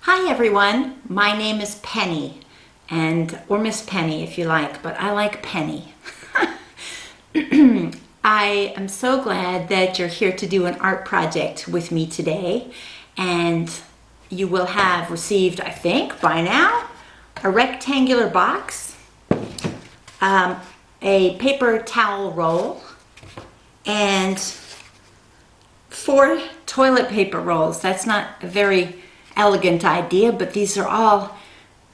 Hi everyone, my name is Penny, or Miss Penny if you like, but I like Penny. I am so glad that you're here to do an art project with me today, and you will have received, I think by now, a rectangular box, a paper towel roll, and 4 toilet paper rolls. That's not a very elegant idea, but these are all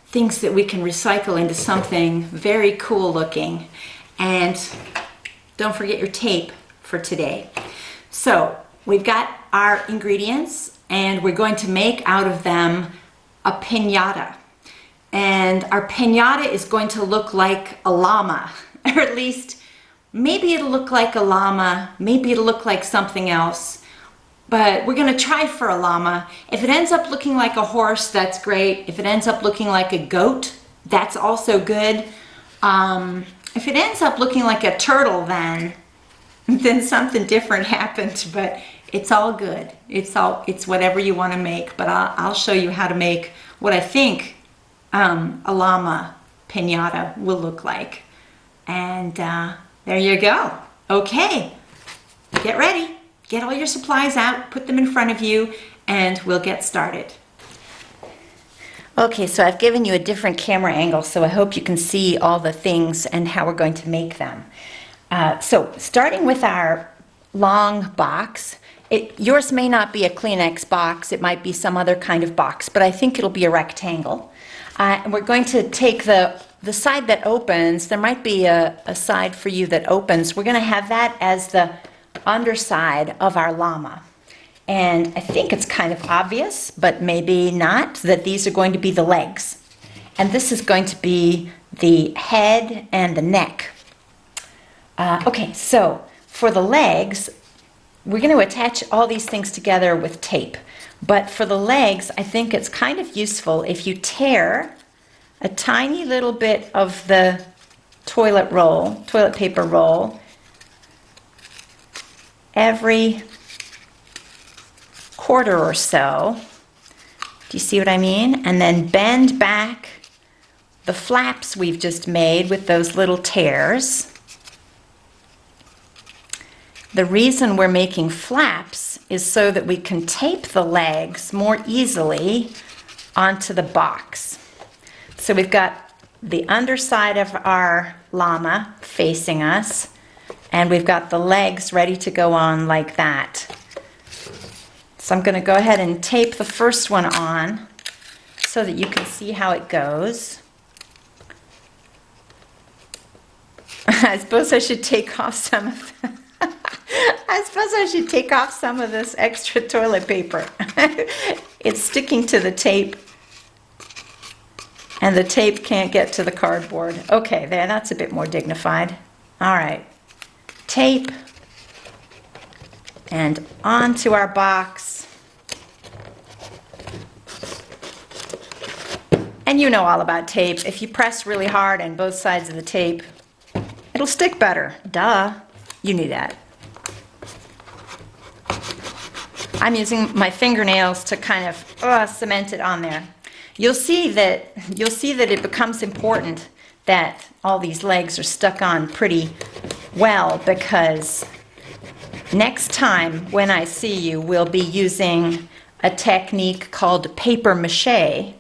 things that we can recycle into something very cool looking. And don't forget your tape for today. So we've got our ingredients and we're going to make out of them a piñata. And our piñata is going to look like a llama, or at least maybe it'll look like a llama, maybe it'll look like something else. But we're going to try for a llama. If it ends up looking like a horse, that's great. If it ends up looking like a goat, that's also good. If it ends up looking like a turtle, then something different happened. But it's all good. It's whatever you want to make. But I'll show you how to make what I think a llama piñata will look like. And there you go. Okay, get ready. Get all your supplies out, put them in front of you, and we'll get started. Okay, so I've given you a different camera angle, so I hope you can see all the things and how we're going to make them. So starting with our long box, yours may not be a Kleenex box, it might be some other kind of box, but I think it'll be a rectangle. And we're going to take the side that opens. There might be a side for you that opens. We're going to have that as the underside of our llama. And I think it's kind of obvious, but maybe not, that these are going to be the legs. And this is going to be the head and the neck. Okay, so for the legs, we're going to attach all these things together with tape. But for the legs, I think it's kind of useful if you tear a tiny little bit of the toilet paper roll, every quarter or so. Do you see what I mean? And then bend back the flaps we've just made with those little tears. The reason we're making flaps is so that we can tape the legs more easily onto the box. So we've got the underside of our llama facing us, and we've got the legs ready to go on like that. So I'm going to go ahead and tape the first one on so that you can see how it goes. I suppose I should take off some of this extra toilet paper. It's sticking to the tape, and the tape can't get to the cardboard. Okay, there, that's a bit more dignified. All right. Tape and onto our box. And you know all about tape. If you press really hard on both sides of the tape, it'll stick better. Duh, you knew that. I'm using my fingernails to kind of cement it on there. You'll see that it becomes important that all these legs are stuck on pretty well, because next time when I see you, we'll be using a technique called paper mache,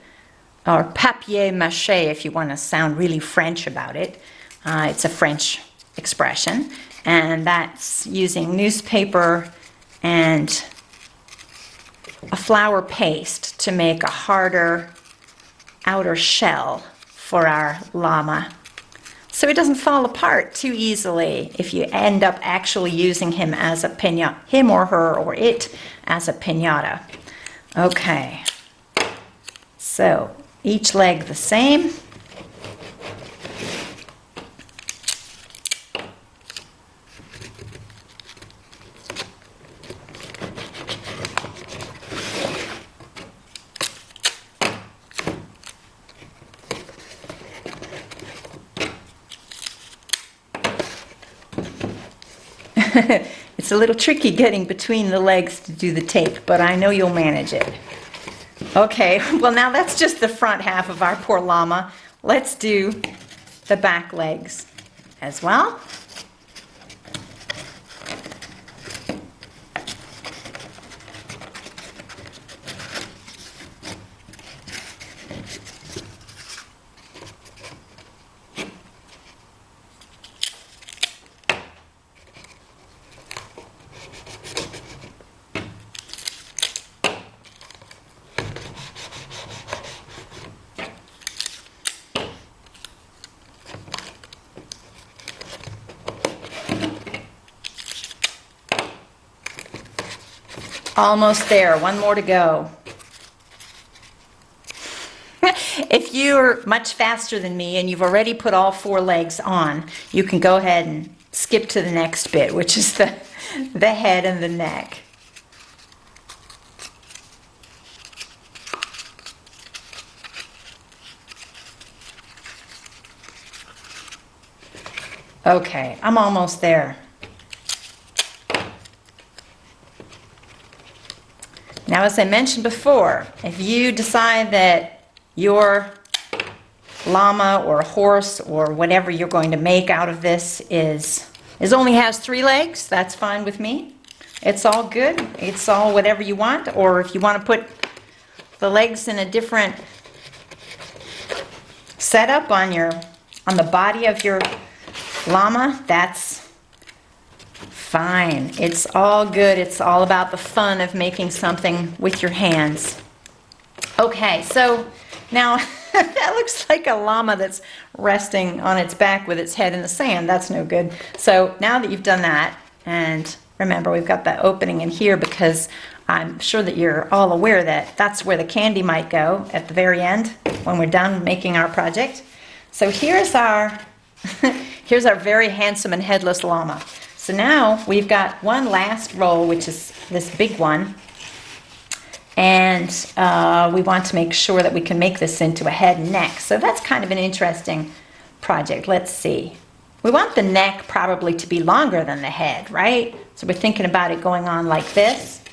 or papier mache if you want to sound really French about it. It's a French expression, and that's using newspaper and a flour paste to make a harder outer shell for our llama, so it doesn't fall apart too easily if you end up actually using him as a piñata, him or her or it as a piñata. Okay, so each leg the same. It's a little tricky getting between the legs to do the tape, but I know you'll manage it. Okay, well now that's just the front half of our poor llama. Let's do the back legs as well. Almost there, one more to go. If you're much faster than me and you've already put all 4 legs on, you can go ahead and skip to the next bit, which is the head and the neck. Okay, I'm almost there. Now, as I mentioned before, if you decide that your llama or horse or whatever you're going to make out of this is only has 3 legs, that's fine with me. It's all good. It's all whatever you want. Or if you want to put the legs in a different setup on the body of your llama, that's fine. It's all good. It's all about the fun of making something with your hands. Okay, so now that looks like a llama that's resting on its back with its head in the sand. That's no good. So now that you've done that, and remember we've got that opening in here because I'm sure that you're all aware that that's where the candy might go at the very end when we're done making our project. So here's our here's our very handsome and headless llama. So now we've got one last roll, which is this big one, and we want to make sure that we can make this into a head and neck. So that's kind of an interesting project. Let's see. We want the neck probably to be longer than the head, right? So we're thinking about it going on like this,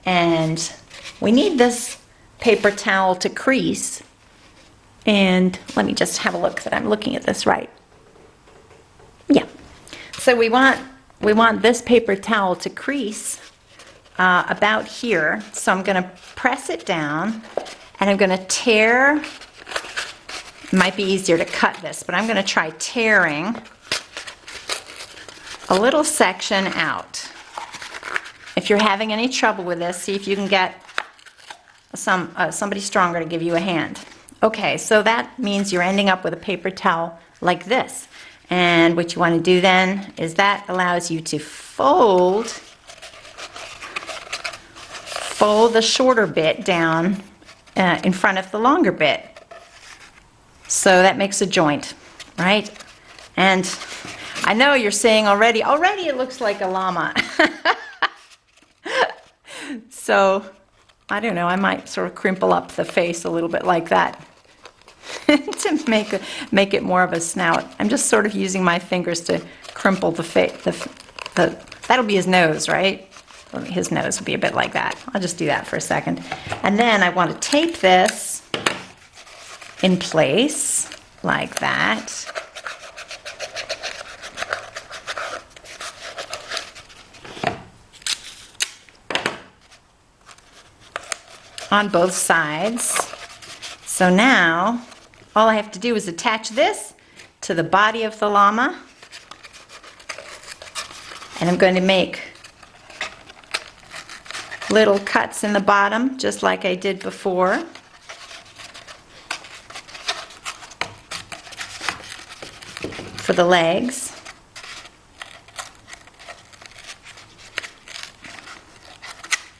and we need this paper towel to crease. And let me just have a look that I'm looking at this right. Yeah. So we want this paper towel to crease about here. So I'm going to press it down and I'm going to tear. It might be easier to cut this, but I'm going to try tearing a little section out. If you're having any trouble with this, see if you can get somebody stronger to give you a hand. Okay, so that means you're ending up with a paper towel like this. And what you want to do then is that allows you to fold the shorter bit down in front of the longer bit. So that makes a joint, right? And I know you're saying already it looks like a llama. So I don't know, I might sort of crimple up the face a little bit like that to make it more of a snout. I'm just sort of using my fingers to crimple the face. That'll be his nose, right? His nose will be a bit like that. I'll just do that for a second. And then I want to tape this in place like that. On both sides. So now all I have to do is attach this to the body of the llama, and I'm going to make little cuts in the bottom just like I did before. For the legs.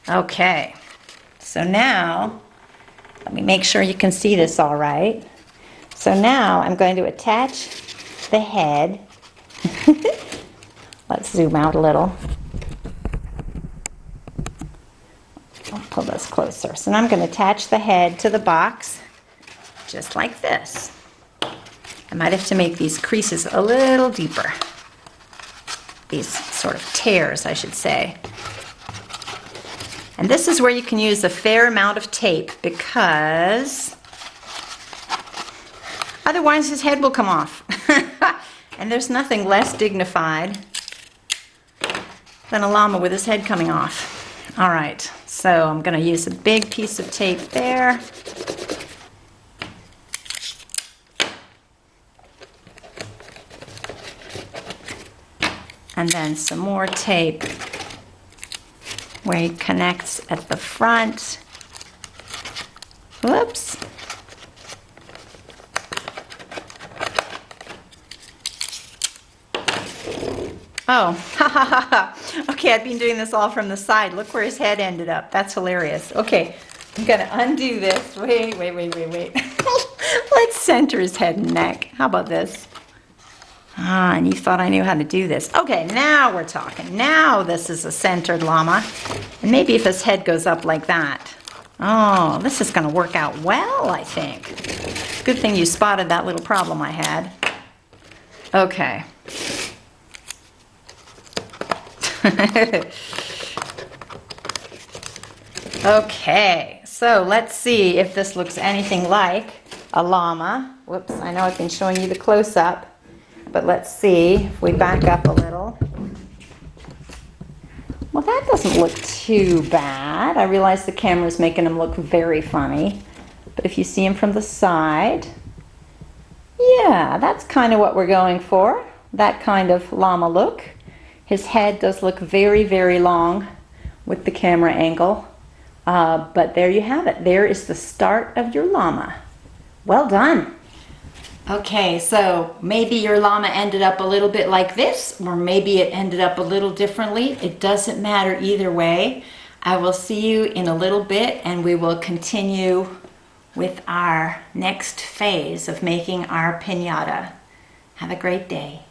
Okay. So now, let me make sure you can see this all right. So now I'm going to attach the head. Let's zoom out a little. I'll pull this closer. So now I'm going to attach the head to the box, just like this. I might have to make these creases a little deeper. These sort of tears, I should say. And this is where you can use a fair amount of tape because otherwise his head will come off. And there's nothing less dignified than a llama with his head coming off. All right, so I'm going to use a big piece of tape there. And then some more tape where he connects at the front. Whoops. Oh, ha ha ha ha. Okay, I've been doing this all from the side. Look where his head ended up. That's hilarious. Okay, I'm gonna undo this. Wait. Let's center his head and neck. How about this? Ah, and you thought I knew how to do this. Okay, now we're talking. Now this is a centered llama. And maybe if his head goes up like that. Oh, this is gonna work out well, I think. Good thing you spotted that little problem I had. Okay. Okay, so let's see if this looks anything like a llama. Whoops, I know I've been showing you the close-up, but let's see if we back up a little. Well, that doesn't look too bad. I realize the camera's making him look very funny, but if you see him from the side, yeah, that's kind of what we're going for, that kind of llama look. His head does look very, very long with the camera angle. But there you have it. There is the start of your llama. Well done. Okay, so maybe your llama ended up a little bit like this, or maybe it ended up a little differently. It doesn't matter either way. I will see you in a little bit, and we will continue with our next phase of making our pinata. Have a great day.